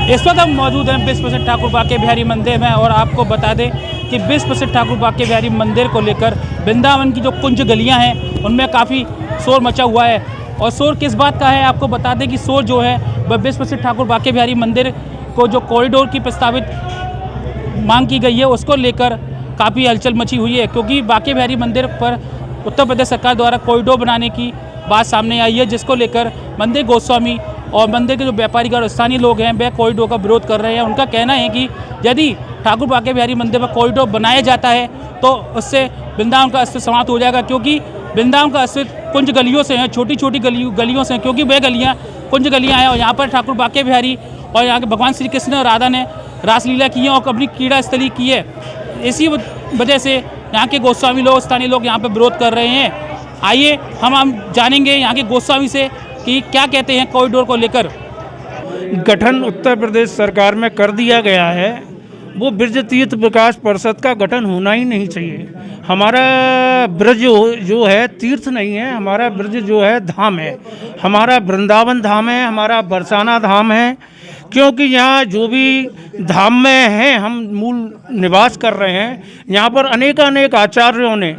इस वक्त हम मौजूद हैं विश्व प्रसिद्ध ठाकुर बाके बिहारी मंदिर में और आपको बता दें कि विश्व प्रसिद्ध ठाकुर बाके बिहारी मंदिर को लेकर वृंदावन की जो कुंज गलियां हैं उनमें काफ़ी शोर मचा हुआ है। और शोर किस बात का है आपको बता दें कि शोर जो है वह विश्व प्रसिद्ध ठाकुर बाके बिहारी मंदिर को जो कॉरिडोर की प्रस्तावित मांग की गई है उसको लेकर काफ़ी हलचल मची हुई है, क्योंकि बाके बिहारी मंदिर पर उत्तर प्रदेश सरकार द्वारा कॉरिडोर बनाने की बात सामने आई है, जिसको लेकर मंदिर गोस्वामी और मंदिर के जो व्यापारी और स्थानीय लोग हैं वह कॉरिडोर का विरोध कर रहे हैं। उनका कहना है कि यदि ठाकुर बाके बिहारी मंदिर पर कॉरिडोर बनाया जाता है तो उससे वृंदावन का अस्तित्व समाप्त हो जाएगा, क्योंकि वृंदावन का अस्तित्व कुंज गलियों से है, छोटी छोटी गलियों से, क्योंकि वह गलियाँ कुंज गलियाँ हैं और यहाँ पर ठाकुर बाके बिहारी और यहाँ के भगवान श्री कृष्ण और राधा ने रासलीला की है और अपनी क्रीड़ा स्थली की है। इसी वजह से यहाँ के गोस्वामी लोग, स्थानीय लोग यहाँ पर विरोध कर रहे हैं। आइए हम जानेंगे यहाँ के गोस्वामी से कि क्या कहते हैं कॉरिडोर को लेकर। गठन उत्तर प्रदेश सरकार में कर दिया गया है, वो ब्रज तीर्थ विकास परिषद का गठन होना ही नहीं चाहिए। हमारा ब्रज जो है तीर्थ नहीं है, हमारा ब्रज जो है धाम है, हमारा वृंदावन धाम है, हमारा बरसाना धाम है, क्योंकि यहाँ जो भी धाम में हैं हम मूल निवास कर रहे हैं। यहाँ पर अनेक आचार्यों ने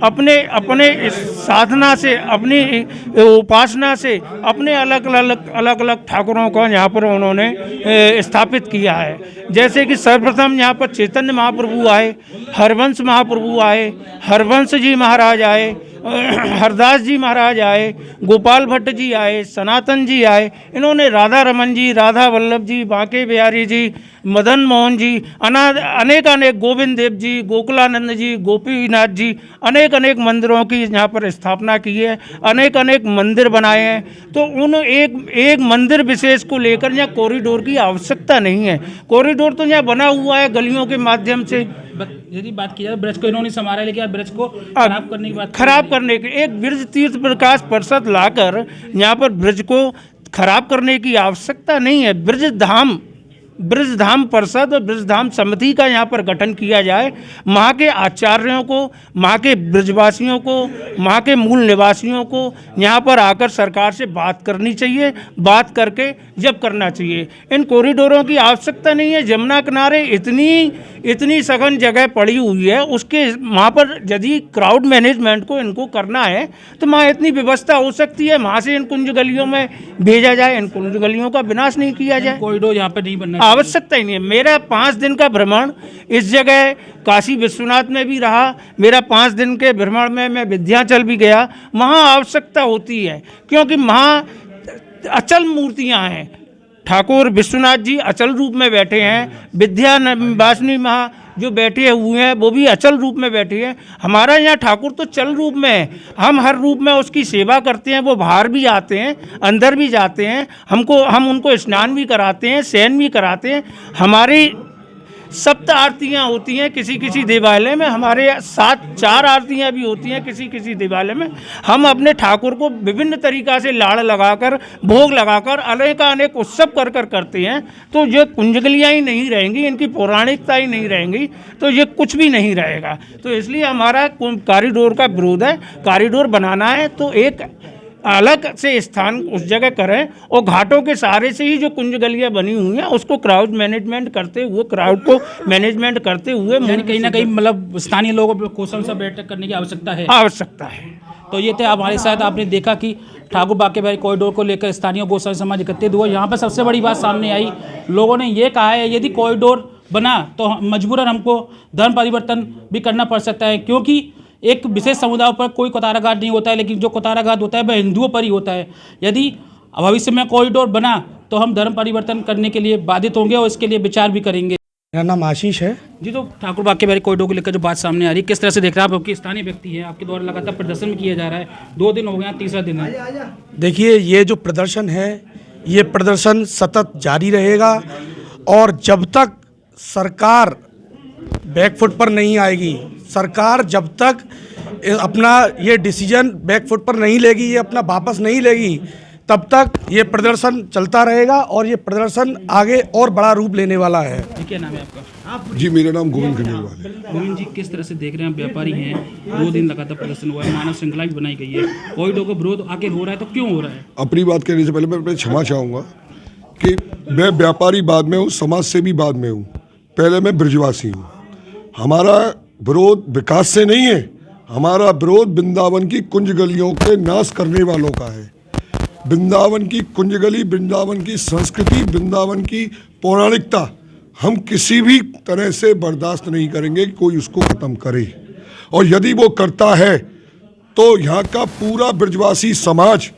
अपने इस साधना से, अपनी उपासना से अपने अलग अलग ठाकुरों को यहाँ पर उन्होंने स्थापित किया है। जैसे कि सर्वप्रथम यहाँ पर चैतन्य महाप्रभु आए, हरवंश महाप्रभु आए, हरवंश जी महाराज आए, हरदास जी महाराज आए, गोपाल भट्ट जी आए, सनातन जी आए। इन्होंने राधा रमन जी, राधा वल्लभ जी, बांके बिहारी जी, मदन मोहन जी, अनेक गोविंद देव जी, गोकुलानंद जी, गोपीनाथ जी, अनेक मंदिरों की यहाँ पर स्थापना की है, अनेक मंदिर बनाए हैं। तो उन एक मंदिर विशेष को लेकर यहाँ कॉरिडोर की आवश्यकता नहीं है। कॉरिडोर तो यहाँ बना हुआ है गलियों के माध्यम से। यदि बात की जाए ब्रज को इन्होंने संभाला, लेकिन आप ब्रज को खराब करने की बात, खराब करने की एक ब्रज तीर्थ विकास परिषद लाकर यहाँ पर ब्रज को खराब करने की आवश्यकता नहीं है। ब्रजधाम परिषद और ब्रजधाम समिति का यहाँ पर गठन किया जाए। वहाँ के आचार्यों को, वहाँ के ब्रजवासियों को, वहाँ के मूल निवासियों को यहाँ पर आकर सरकार से बात करनी चाहिए, बात करके जब करना चाहिए। इन कॉरिडोरों की आवश्यकता नहीं है। जमुना किनारे इतनी सघन जगह पड़ी हुई है, उसके वहाँ पर यदि क्राउड मैनेजमेंट को इनको करना है तो वहाँ इतनी व्यवस्था हो सकती है, वहाँ से इन कुंज गलियों में भेजा जाए, इन कुंज गलियों का विनाश नहीं किया जाए। कॉरिडोर यहाँ पर नहीं बनना, आवश्यकता ही नहीं है। मेरा 5 दिन का भ्रमण इस जगह काशी विश्वनाथ में भी रहा। मेरा 5 दिन के भ्रमण में मैं विंध्याचल भी गया। वहाँ आवश्यकता होती है, क्योंकि वहाँ अचल मूर्तियाँ हैं। ठाकुर विश्वनाथ जी अचल रूप में बैठे हैं, विंध्यवासिनी महा जो बैठे हुए हैं वो भी अचल रूप में बैठे हैं। हमारा यहाँ ठाकुर तो चल रूप में है, हम हर रूप में उसकी सेवा करते हैं। वो बाहर भी आते हैं, अंदर भी जाते हैं, हम उनको स्नान भी कराते हैं, शयन भी कराते हैं। हमारी 7 आरतियाँ होती हैं किसी देवालय में, हमारे 4 आरतियाँ भी होती हैं किसी देवालय में। हम अपने ठाकुर को विभिन्न तरीक़ा से लाड़ लगाकर, भोग लगाकर, अनेक उत्सव कर करते हैं। तो ये कुंजगलियाँ ही नहीं रहेंगी, इनकी पौराणिकता ही नहीं रहेंगी, तो ये कुछ भी नहीं रहेगा। तो इसलिए हमारा कॉरिडोर का विरोध है। कॉरिडोर बनाना है तो एक अलग से स्थान उस जगह करें, और घाटों के सहारे से ही जो कुंज गलियाँ बनी हुई हैं उसको क्राउड मैनेजमेंट करते हुए, क्राउड को मैनेजमेंट करते हुए कहीं ना कहीं मतलब स्थानीय लोगों को से बैठक करने की आवश्यकता है। तो ये थे हमारे साथ, आपने देखा कि ठाकुर बाके बिहारी कॉरिडोर को लेकर स्थानीय गोस्वामी समाज एकत्रित हुआ। यहाँ पर सबसे बड़ी बात सामने आई, लोगों ने ये कहा है यदि कॉरिडोर बना तो मजबूरन हमको धर्म परिवर्तन भी करना पड़ सकता है, क्योंकि एक विशेष समुदाय पर कोई कुताराघात नहीं होता है, लेकिन जो कुताराघात होता है वह हिंदुओं पर ही होता है। यदि भविष्य में कॉरिडोर बना तो हम धर्म परिवर्तन करने के लिए बाधित होंगे और इसके लिए विचार भी करेंगे। मेरा नाम आशीष है जी। तो ठाकुर बाके बिहारी कॉरिडोर को लेकर जो बात सामने आ रही है, किस तरह से देख रहे हैं आप? आपके स्थानीय व्यक्ति हैं, आपके द्वारा लगातार प्रदर्शन किया जा रहा है, 2 दिन हो गए, 3रा दिन है। देखिए, ये जो प्रदर्शन है ये प्रदर्शन सतत जारी रहेगा, और जब तक सरकार बैकफुट पर नहीं आएगी, सरकार जब तक अपना ये डिसीजन बैकफुट पर नहीं लेगी, ये अपना वापस नहीं लेगी, तब तक ये प्रदर्शन चलता रहेगा और ये प्रदर्शन आगे और बड़ा रूप लेने वाला है। क्या नाम है आपका? जी, मेरा नाम गोविंद खंडेलवाल है। गोविंद जी, किस तरह से देख रहे हैं? व्यापारी हैं, 2 दिन लगातार प्रदर्शन हुआ है, मानव श्रृंखला भी बनाई गई है, कॉरिडोर का विरोध आखिर हो रहा है तो क्यों हो रहा है? अपनी बात कहने से पहले मैं क्षमा चाहूँगा कि मैं व्यापारी बाद में हूँ, समाज सेवी बाद में हूँ, पहले मैं ब्रजवासी हूँ। हमारा विरोध विकास से नहीं है, हमारा विरोध वृंदावन की कुंज गलियों के नाश करने वालों का है। वृंदावन की कुंज गली, वृंदावन की संस्कृति, वृंदावन की पौराणिकता हम किसी भी तरह से बर्दाश्त नहीं करेंगे कि कोई उसको ख़त्म करे। और यदि वो करता है तो यहाँ का पूरा ब्रजवासी समाज,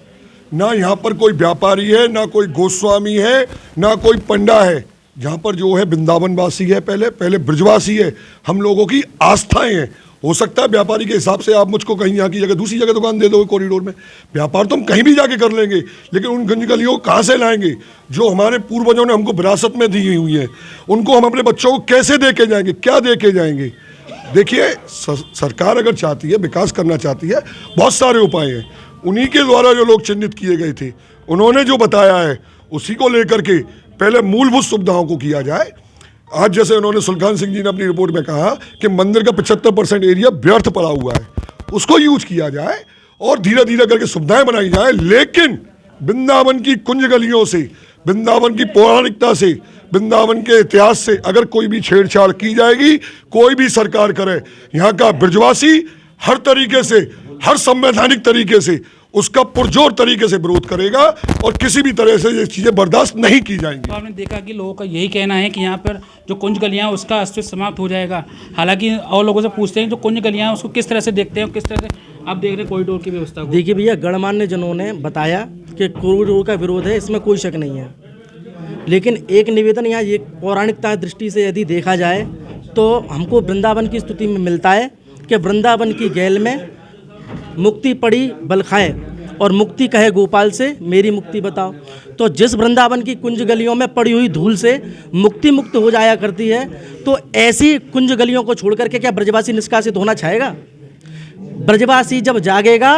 ना यहाँ पर कोई व्यापारी है, ना कोई गोस्वामी है, ना कोई पंडा है, यहाँ पर जो है वृंदावनवासी है, पहले ब्रजवासी है। हम लोगों की आस्थाएं हैं। हो सकता है व्यापारी के हिसाब से आप मुझको कहीं यहाँ की जगह दूसरी जगह दुकान दे दो कॉरिडोर में, व्यापार तो हम कहीं भी जाके कर लेंगे, लेकिन उन गंज गलियों को कहाँ से लाएंगे जो हमारे पूर्वजों ने हमको विरासत में दी हुई है? उनको हम अपने बच्चों को कैसे दे के जाएंगे, क्या दे के जाएंगे? देखिए, सरकार अगर चाहती है, विकास करना चाहती है, बहुत सारे उपाय हैं। उन्हीं के द्वारा जो लोग चिन्हित किए गए थे, उन्होंने जो बताया है उसी को लेकर के पहले मूलभूत सुविधाओं को किया जाए। आज जैसे उन्होंने सुल्तान सिंह जी ने अपनी रिपोर्ट में कहा कि मंदिर का 75% एरिया व्यर्थ पड़ा हुआ है, उसको यूज किया जाए और धीरे धीरे करके सुविधाएं बनाई जाए। लेकिन वृंदावन की कुंज गलियों से, वृंदावन की पौराणिकता से, वृंदावन के इतिहास से अगर कोई भी छेड़छाड़ की जाएगी, कोई भी सरकार करे, यहाँ का ब्रजवासी हर तरीके से, हर संवैधानिक तरीके से उसका पुरजोर तरीके से विरोध करेगा और किसी भी तरह से ये चीज़ें बर्दाश्त नहीं की जाएंगी। तो आपने देखा कि लोगों का यही कहना है कि यहाँ पर जो कुंज गलियाँ उसका अस्तित्व समाप्त हो जाएगा। हालांकि और लोगों से पूछते हैं जो कुंज गलियाँ उसको किस तरह से देखते हैं, किस तरह से आप देख रहे हैं कॉरिडोर की व्यवस्था को? देखिए भैया, गणमान्य जनों ने बताया कि कॉरिडोर का विरोध है, इसमें कोई शक नहीं है। लेकिन एक निवेदन यहाँ ये पौराणिकता दृष्टि से यदि देखा जाए तो हमको वृंदावन की स्तुति में मिलता है कि वृंदावन की गैल में मुक्ति पड़ी बल खाए और मुक्ति कहे गोपाल से मेरी मुक्ति बताओ। तो जिस वृंदावन की कुंज गलियों में पड़ी हुई धूल से मुक्ति मुक्त हो जाया करती है, तो ऐसी कुंज गलियों को छोड़ करके क्या ब्रजवासी निष्कासित होना चाहेगा? ब्रजवासी जब जागेगा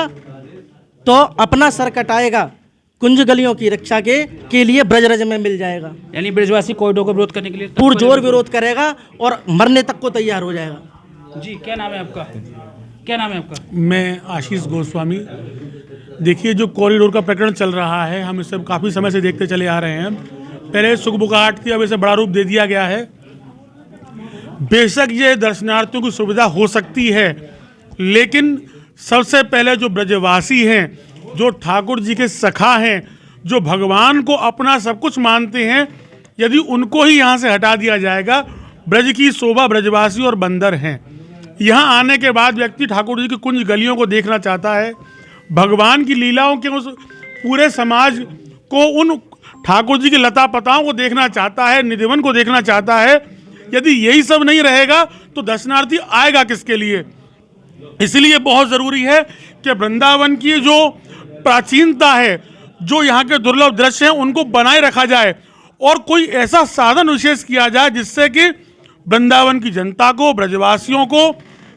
तो अपना सर कटाएगा, कुंज गलियों की रक्षा के लिए ब्रजरज में मिल जाएगा। यानी ब्रजवासी कॉरिडोर को विरोध करने के लिए पुरजोर विरोध करेगा और मरने तक को तैयार हो जाएगा। जी, क्या नाम है आपका? क्या नाम है आपका? मैं आशीष गोस्वामी। देखिए, जो कॉरिडोर का प्रकरण चल रहा है, हम इसे काफ़ी समय से देखते चले आ रहे हैं। पहले सुखबुगाहट थी, अब इसे बड़ा रूप दे दिया गया है। बेशक ये दर्शनार्थियों की सुविधा हो सकती है, लेकिन सबसे पहले जो ब्रजवासी हैं, जो ठाकुर जी के सखा हैं, जो भगवान को अपना सब कुछ मानते हैं, यदि उनको ही यहाँ से हटा दिया जाएगा, ब्रज की शोभा ब्रजवासी और बंदर हैं। यहाँ आने के बाद व्यक्ति ठाकुर जी की कुंज गलियों को देखना चाहता है, भगवान की लीलाओं के उस पूरे समाज को, उन ठाकुर जी की लता पताओं को देखना चाहता है, निधिवन को देखना चाहता है। यदि यही सब नहीं रहेगा तो दर्शनार्थी आएगा किसके लिए? इसलिए बहुत ज़रूरी है कि वृंदावन की जो प्राचीनता है, जो यहाँ के दुर्लभ दृश्य हैं, उनको बनाए रखा जाए और कोई ऐसा साधन विशेष किया जाए जिससे कि वृंदावन की जनता को, ब्रजवासियों को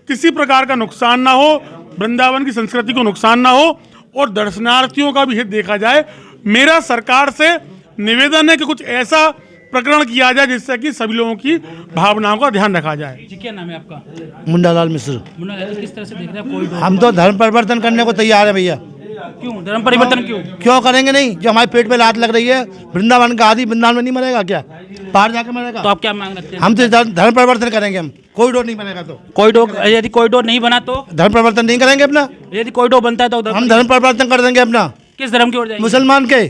किसी प्रकार का नुकसान ना हो, वृंदावन की संस्कृति को नुकसान ना हो और दर्शनार्थियों का भी हित देखा जाए। मेरा सरकार से निवेदन है कि कुछ ऐसा प्रकरण किया जाए जिससे कि सभी लोगों की भावनाओं का ध्यान रखा जाए। जी, क्या नाम है आपका? मुंडालाल मिश्र। मुन्ना, किस तरह से देख रहे हैं कॉरिडोर? हम तो धर्म परिवर्तन करने को तैयार है भैया। क्यों धर्म परिवर्तन? क्यों करेंगे नहीं? जो हमारे पेट पे लात लग रही है, वृंदावन का आदि वृंदावन में नहीं मरेगा क्या? बाहर जाके मरेगा। तो आप क्या मांग रखते हैं? हम तो धर्म परिवर्तन करेंगे। हम कॉरिडोर नहीं बनेगा तो कॉरिडोर, यदि कॉरिडोर नहीं बना तो धर्म परिवर्तन नहीं करेंगे अपना। यदि कॉरिडोर बनता है तो हम धर्म परिवर्तन कर देंगे अपना। किस धर्म की ओर जाएंगे? मुसलमान के।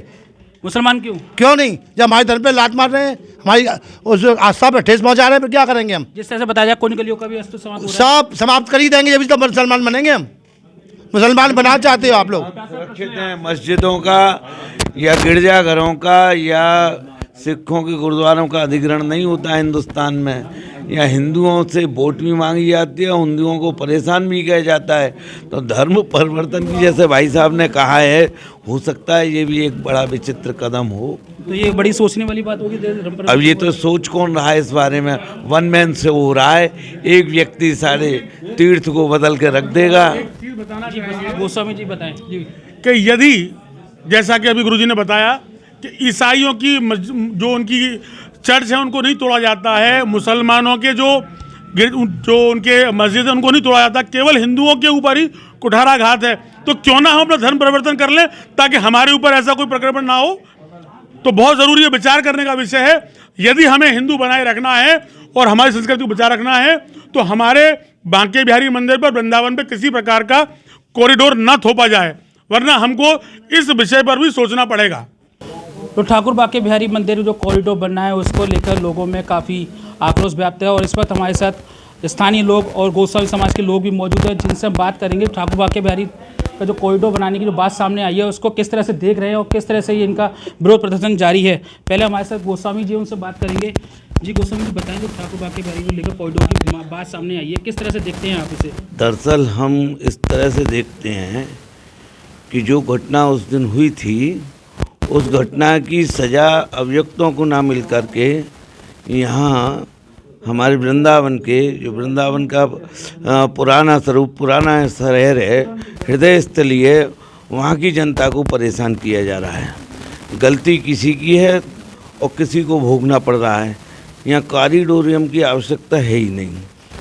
मुसलमान क्यों? क्यों नहीं? जब हमारे धर्म पे लात मार रहे हैं, हमारी उस आस्था पर ठेस पहुंचा रहे हैं, फिर क्या करेंगे हम? जिस तरह से बताया जाए कुंज गलियों का भी अस्तित्व समाप्त हो रहा है। सब समाप्त कर ही देंगे, जब तो मुसलमान बनेंगे हम। मुसलमान बना चाहते हो आप लोग? सुरक्षित हैं मस्जिदों का या गिरजाघरों का या सिखों के गुरुद्वारों का अधिग्रहण नहीं होता है हिंदुस्तान में, या हिंदुओं से वोट भी मांगी जाती है, हिंदुओं को परेशान भी किया जाता है। तो धर्म परिवर्तन की, जैसे भाई साहब ने कहा है, हो सकता है ये भी एक बड़ा विचित्र कदम हो। तो ये बड़ी सोचने वाली बात होगी धर्म परिवर्तन। अब ये तो सोच कौन रहा है इस बारे में? वन मैन से हो रहा है, एक व्यक्ति सारे तीर्थ को बदल के रख देगा। गोस्वामी जी बताएं जी। कि यदि जैसा कि अभी गुरुजी ने बताया कि ईसाइयों की जो उनकी चर्च है उनको नहीं तोड़ा जाता है, मुसलमानों के जो उनके मस्जिद है उनको नहीं तोड़ा जाता, केवल हिंदुओं के ऊपर ही कुठाराघात है। तो क्यों ना हम अपना धर्म परिवर्तन कर लें ताकि हमारे ऊपर ऐसा कोई प्रकरण ना हो। तो बहुत ज़रूरी है, विचार करने का विषय है। यदि हमें हिंदू बनाए रखना है और हमारी संस्कृति को बचाए रखना है तो हमारे बांके बिहारी मंदिर पर, वृंदावन पर किसी प्रकार का कॉरिडोर न थोपा जाए, वरना हमको इस विषय पर भी सोचना पड़ेगा। तो ठाकुर बांके बिहारी मंदिर जो कॉरिडोर बनना है उसको लेकर लोगों में काफ़ी आक्रोश व्याप्त है और इस वक्त हमारे साथ स्थानीय लोग और गोस्वामी समाज के लोग भी मौजूद हैं जिनसे हम बात करेंगे ठाकुर बांके बिहारी का जो कॉरिडोर बनाने की जो बात सामने आई है उसको किस तरह से देख रहे हैं और किस तरह से ये इनका विरोध प्रदर्शन जारी है। पहले हमारे साथ गोस्वामी जी, उनसे बात करेंगे। जी गोस्वामी जी, बताएं जो ठाकुर बांके बिहारी को लेकर कॉरिडोर की बात सामने आई है, किस तरह से देखते हैं आप इसे? दरअसल हम इस तरह से देखते हैं कि जो घटना उस दिन हुई थी उस घटना की सज़ा अभियुक्तों को ना मिल कर के यहाँ हमारे वृंदावन के, जो वृंदावन का पुराना स्वरूप, पुराना शहर है, हृदय स्थली है, वहाँ की जनता को परेशान किया जा रहा है। गलती किसी की है और किसी को भोगना पड़ रहा है। यहाँ कॉरिडोरियम की आवश्यकता है ही नहीं।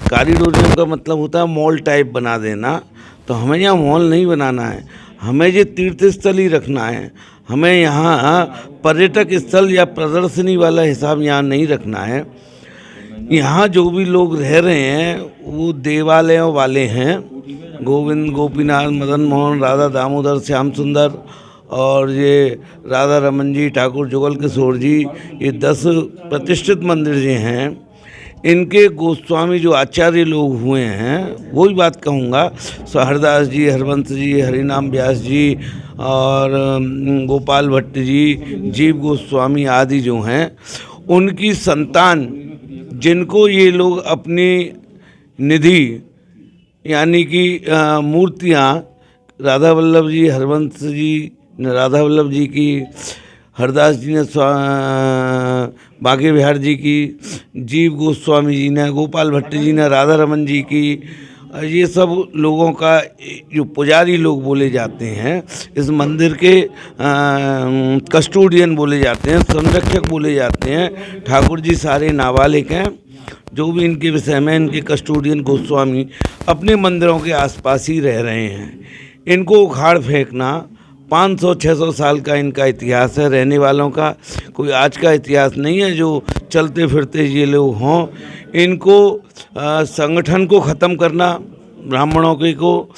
कॉरिडोरियम का मतलब होता है मॉल टाइप बना देना, तो हमें यहाँ मॉल नहीं बनाना है, हमें ये तीर्थ स्थल ही रखना है। हमें यहाँ पर्यटक स्थल या प्रदर्शनी वाला हिसाब यहाँ नहीं रखना है। यहाँ जो भी लोग रह रहे हैं वो देवालयों वाले हैं, गोविंद, गोपीनाथ, मदन मोहन, राधा दामोदर, श्याम सुंदर और ये राधा रमन जी, ठाकुर जुगल किशोर जी, ये 10 प्रतिष्ठित मंदिर जो हैं इनके गोस्वामी जो आचार्य लोग हुए हैं, वही बात कहूँगा, हरदास जी, हरवंश जी, हरिनाम व्यास जी और गोपाल भट्ट जी, जीव गोस्वामी आदि जो हैं, उनकी संतान जिनको ये लोग अपनी निधि यानी कि मूर्तियाँ राधा वल्लभ जी, हरवंश जी ने राधा वल्लभ जी की, हरदास जी ने बांके बिहार जी की, जीव गोस्वामी जी ने, गोपाल भट्ट जी ने राधा रमन जी की, ये सब लोगों का जो पुजारी लोग बोले जाते हैं, इस मंदिर के कस्टोडियन बोले जाते हैं, संरक्षक बोले जाते हैं। ठाकुर जी सारे नाबालिग हैं। जो भी इनके विषय में इनके कस्टोडियन गोस्वामी अपने मंदिरों के आसपास ही रह रहे हैं। इनको उखाड़ फेंकना 500-600 साल का इनका इतिहास है रहने वालों का, कोई आज का इतिहास नहीं है जो चलते फिरते ये लोग हों। इनको संगठन को ख़त्म करना, ब्राह्मणों के को,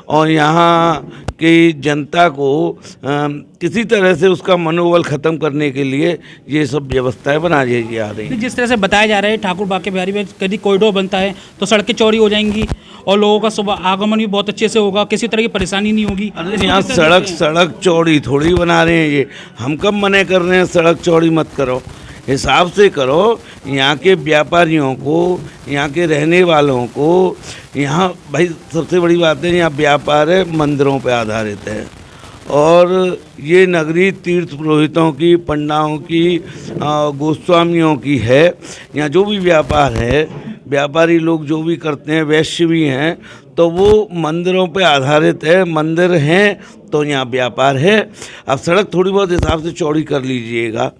और यहाँ की जनता को किसी तरह से उसका मनोबल ख़त्म करने के लिए ये सब व्यवस्थाएं बना दी जा रही हैं। जिस तरह से बताया जा रहा है ठाकुर बांके बिहारी में यदि कॉरिडोर बनता है तो सड़कें चौड़ी हो जाएंगी और लोगों का सुबह आगमन भी बहुत अच्छे से होगा, किसी तरह की परेशानी नहीं होगी। यहाँ सड़क चौड़ी थोड़ी बना रहे हैं, ये हम कब मना कर रहे हैं सड़क चौड़ी मत करो, हिसाब से करो। यहाँ के व्यापारियों को, यहाँ के रहने वालों को, यहाँ भाई सबसे बड़ी बात है यहाँ व्यापार है मंदिरों पे आधारित है और ये नगरी तीर्थ पुरोहितों की, पंडाओं की, गोस्वामियों की है। यहाँ जो भी व्यापार है, व्यापारी लोग जो भी करते हैं, वैश्य भी हैं, तो वो मंदिरों पे आधारित है। मंदिर हैं तो यहाँ व्यापार है। अब सड़क थोड़ी बहुत हिसाब से चौड़ी कर लीजिएगा।